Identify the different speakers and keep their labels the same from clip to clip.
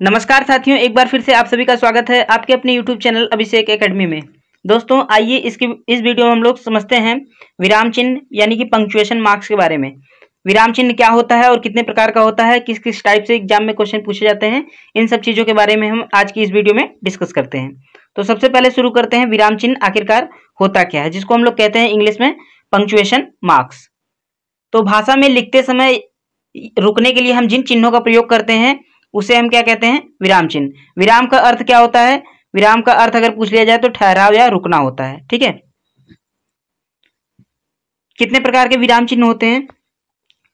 Speaker 1: नमस्कार साथियों, एक बार फिर से आप सभी का स्वागत है आपके अपने YouTube चैनल अभिषेक एकेडमी में। दोस्तों आइए इस वीडियो में हम लोग समझते हैं विराम चिन्ह यानी कि पंक्चुएशन मार्क्स के बारे में। विराम चिन्ह क्या होता है और कितने प्रकार का होता है, किस किस टाइप से एग्जाम में क्वेश्चन पूछे जाते हैं, इन सब चीज़ों के बारे में हम आज की इस वीडियो में डिस्कस करते हैं। तो सबसे पहले शुरू करते हैं विराम चिन्ह आखिरकार होता क्या है, जिसको हम लोग कहते हैं इंग्लिश में पंक्चुएशन मार्क्स। तो भाषा में लिखते समय रुकने के लिए हम जिन चिन्हों का प्रयोग करते हैं उसे हम क्या कहते हैं, विराम चिन्ह। विराम का अर्थ क्या होता है? विराम का अर्थ अगर पूछ लिया जाए तो ठहराव या रुकना होता है। ठीक है, कितने प्रकार के विराम चिन्ह होते हैं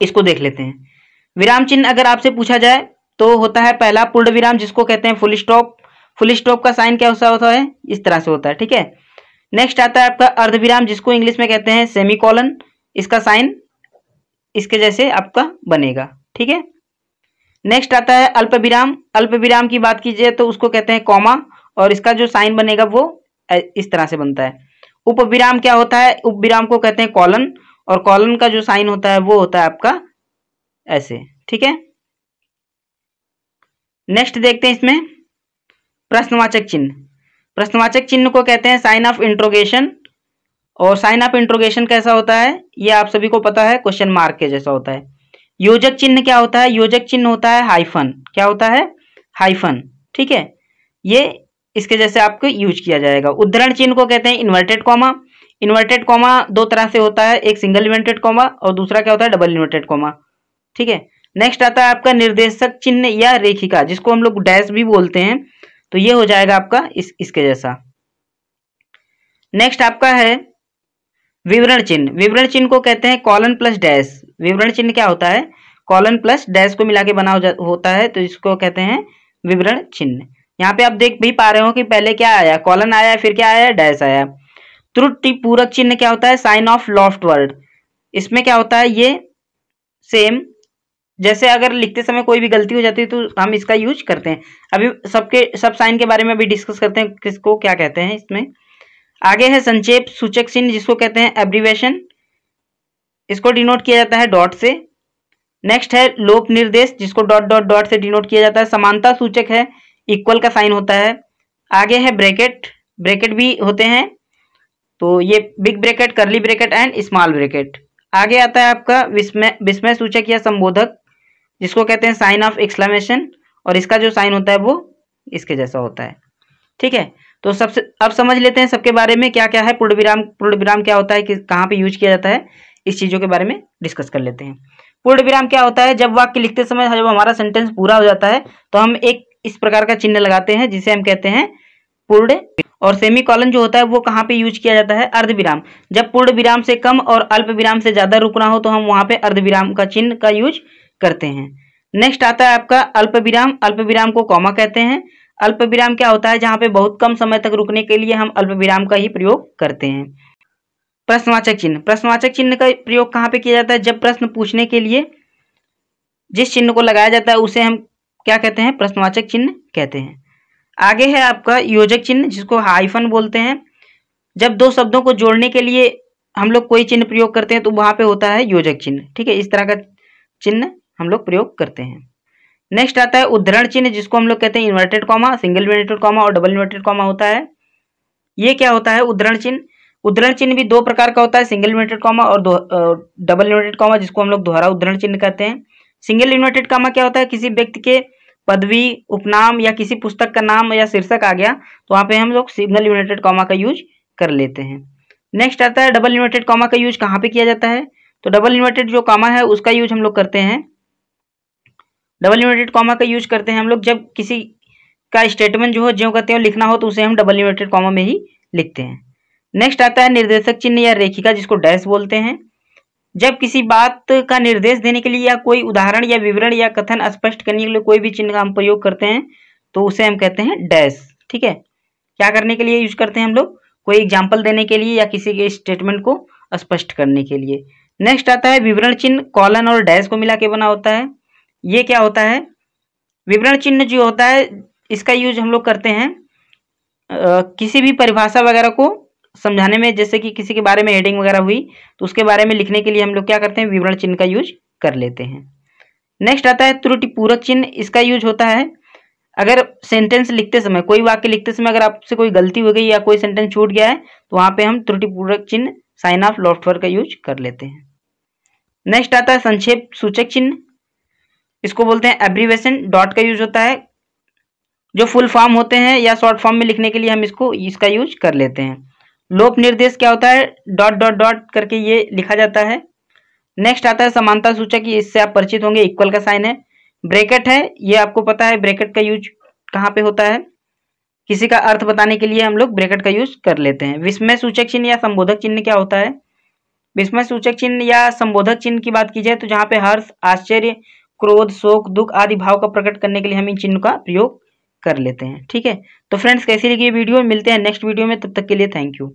Speaker 1: इसको देख लेते हैं। विराम चिन्ह अगर आपसे पूछा जाए तो होता है पहला पूर्ण विराम, जिसको कहते हैं फुल स्टॉप। फुल स्टॉप का साइन क्या होता है? इस तरह से होता है। ठीक है, नेक्स्ट आता है आपका अर्ध विराम, जिसको इंग्लिश में कहते हैं सेमी कॉलन। इसका साइन इसके जैसे आपका बनेगा। ठीक है, नेक्स्ट आता है अल्प विराम। अल्प विराम की बात कीजिए तो उसको कहते हैं कॉमा, और इसका जो साइन बनेगा वो इस तरह से बनता है। उप विराम क्या होता है? उप विराम को कहते हैं कॉलन, और कॉलन का जो साइन होता है वो होता है आपका ऐसे। ठीक है, नेक्स्ट देखते हैं इसमें प्रश्नवाचक चिन्ह। प्रश्नवाचक चिन्ह को कहते हैं साइन ऑफ इंट्रोगेशन, और साइन ऑफ इंट्रोगेशन कैसा होता है ये आप सभी को पता है, क्वेश्चन मार्क के जैसा होता है। योजक चिन्ह क्या होता है? योजक चिन्ह होता है हाइफन। क्या होता है? हाइफन। ठीक है, ये इसके जैसे आपको यूज किया जाएगा। उद्धरण चिन्ह को कहते हैं इन्वर्टेड कॉमा। इन्वर्टेड कॉमा दो तरह से होता है, एक सिंगल इन्वर्टेड कॉमा और दूसरा क्या होता है, डबल इन्वर्टेड कॉमा। ठीक है, नेक्स्ट आता है आपका निर्देशक चिन्ह या रेखिका, जिसको हम लोग डैश भी बोलते हैं। तो ये हो जाएगा आपका इसके जैसा। नेक्स्ट आपका है विवरण चिन्ह। विवरण चिन्ह को कहते हैं कॉलन प्लस डैश। विवरण चिन्ह क्या होता है? कॉलन प्लस डैश को मिला के बना होता है, तो इसको कहते हैं विवरण चिन्ह। यहाँ पे आप देख भी पा रहे हो कि पहले क्या आया, कॉलन आया, फिर क्या आया, डैश आया। त्रुटि पूरक चिन्ह क्या होता है? Sign of loft word. इसमें क्या होता है, ये सेम जैसे अगर लिखते समय कोई भी गलती हो जाती है तो हम इसका यूज करते हैं। अभी सब साइन के बारे में अभी डिस्कस करते हैं, किसको क्या कहते हैं इसमें। आगे है संक्षेप सूचक चिन्ह, जिसको कहते हैं एब्रीवेशन। इसको डिनोट किया जाता है डॉट से। नेक्स्ट है लोप निर्देश, जिसको डॉट डॉट डॉट से डिनोट किया जाता है। समानता सूचक है, इक्वल का साइन होता है। आगे है ब्रैकेट। ब्रैकेट भी होते हैं, तो ये बिग ब्रैकेट, करली ब्रैकेट एंड स्मॉल ब्रैकेट। आगे आता है आपका विस्मय सूचक या संबोधक, जिसको कहते हैं साइन ऑफ एक्सक्लेमेशन, और इसका जो साइन होता है वो इसके जैसा होता है। ठीक है, तो सबसे अब समझ लेते हैं सबके बारे में क्या क्या है। पूर्ण विराम, पूर्ण विराम क्या होता है, कि कहाँ पे यूज किया जाता है, इस चीजों के बारे में डिस्कस कर लेते हैं। पूर्ण विराम क्या होता है? जब वाक्य लिखते समय जब हमारा सेंटेंस पूरा हो जाता है तो हम एक इस प्रकार का चिन्ह लगाते हैं, जिसे हम कहते हैं पूर्ण। और सेमी कॉलन जो होता है वो कहाँ पे यूज किया जाता है? अर्ध विराम। जब पूर्ण विराम से कम और अल्प विराम से ज्यादा रुकना हो तो हम वहां पे अर्ध विराम का चिन्ह का यूज करते हैं। नेक्स्ट आता है आपका अल्प विराम। अल्प विराम को कॉमा कहते हैं। अल्प विराम क्या होता है? जहां पे बहुत कम समय तक रुकने के लिए हम अल्प विराम का ही प्रयोग करते हैं। प्रश्नवाचक चिन्ह। प्रश्नवाचक चिन्ह का प्रयोग कहाँ पे किया जाता है? जब प्रश्न पूछने के लिए जिस चिन्ह को लगाया जाता है उसे हम क्या कहते हैं? प्रश्नवाचक चिन्ह कहते हैं। आगे है आपका योजक चिन्ह, जिसको हाइफन बोलते हैं। जब दो शब्दों को जोड़ने के लिए हम लोग कोई चिन्ह प्रयोग करते हैं तो वहां पे होता है योजक चिन्ह। ठीक है, इस तरह का चिन्ह हम लोग प्रयोग करते हैं। नेक्स्ट आता है उद्धरण चिन्ह, जिसको हम लोग कहते हैं inverted comma, single inverted comma और डबल इन्वर्टेड कॉमा होता है। ये क्या होता है उद्धरण चिन्ह? उद्धरण चिन्ह भी दो प्रकार का होता है, सिंगल इन्वर्टेड कॉमा और डबल इन्वर्टेड कॉमा, जिसको हम लोग दोहरा उद्धरण चिन्ह कहते हैं। सिंगल इन्वर्टेड कॉमा क्या होता है? किसी व्यक्ति के पदवी, उपनाम या किसी पुस्तक का नाम या शीर्षक आ गया तो वहां पे हम लोग सिंगल इन्वर्टेड कॉमा का यूज कर लेते हैं। नेक्स्ट आता है डबल इन्वर्टेड कॉमा का यूज कहाँ पे किया जाता है? तो डबल इन्वर्टेड जो कॉमा है उसका यूज हम लोग करते हैं, डबल इन्वर्टेड कॉमा का यूज करते हैं हम लोग जब किसी का स्टेटमेंट जो हो ज्यों कहते हो लिखना हो तो उसे हम डबल इन्वर्टेड कॉमा में ही लिखते हैं। नेक्स्ट आता है निर्देशक चिन्ह या रेखिका, जिसको डैश बोलते हैं। जब किसी बात का निर्देश देने के लिए या कोई उदाहरण या विवरण या कथन स्पष्ट करने के लिए कोई भी चिन्ह का हम प्रयोग करते हैं तो उसे हम कहते हैं डैश। ठीक है, क्या करने के लिए यूज करते हैं हम लोग? कोई एग्जाम्पल देने के लिए या किसी के स्टेटमेंट को स्पष्ट करने के लिए। नेक्स्ट आता है विवरण चिन्ह, कॉलन और डैश को मिला के बना होता है। ये क्या होता है? विवरण चिन्ह जो होता है इसका यूज हम लोग करते हैं किसी भी परिभाषा वगैरह को समझाने में, जैसे कि किसी के बारे में हेडिंग वगैरह हुई तो उसके बारे में लिखने के लिए हम लोग क्या करते हैं? विवरण चिन्ह का यूज कर लेते हैं। नेक्स्ट आता है त्रुटि पूरक चिन्ह। इसका यूज होता है अगर सेंटेंस लिखते समय, कोई वाक्य लिखते समय अगर आपसे कोई गलती हो गई या कोई सेंटेंस छूट गया है तो वहां पे हम त्रुटिपूर्वक चिन्ह साइन ऑफ लॉफ्टवेयर का यूज कर लेते हैं। नेक्स्ट आता है संक्षेप सूचक चिन्ह, इसको बोलते हैं एब्रीवेशन। डॉट का यूज होता है, जो फुल फॉर्म होते हैं या शॉर्ट फॉर्म में लिखने के लिए हम इसका यूज कर लेते हैं। लोप निर्देश क्या होता है, डॉट डॉट डॉट करके ये लिखा जाता है। नेक्स्ट आता है समानता सूचक, इससे आप परिचित होंगे, इक्वल का साइन है। ब्रैकेट है, ये आपको पता है ब्रैकेट का यूज कहाँ पे होता है, किसी का अर्थ बताने के लिए हम लोग ब्रैकेट का यूज कर लेते हैं। विस्मय सूचक चिन्ह या संबोधक चिन्ह क्या होता है, विस्मय सूचक चिन्ह या संबोधक चिन्ह की बात की जाए तो जहाँ पे हर्ष, आश्चर्य, क्रोध, शोक, दुख आदि भाव का प्रकट करने के लिए हम इन चिन्ह का प्रयोग कर लेते हैं। ठीक है, तो फ्रेंड्स कैसी लगी ये वीडियो, मिलते हैं नेक्स्ट वीडियो में, तब तक के लिए थैंक यू।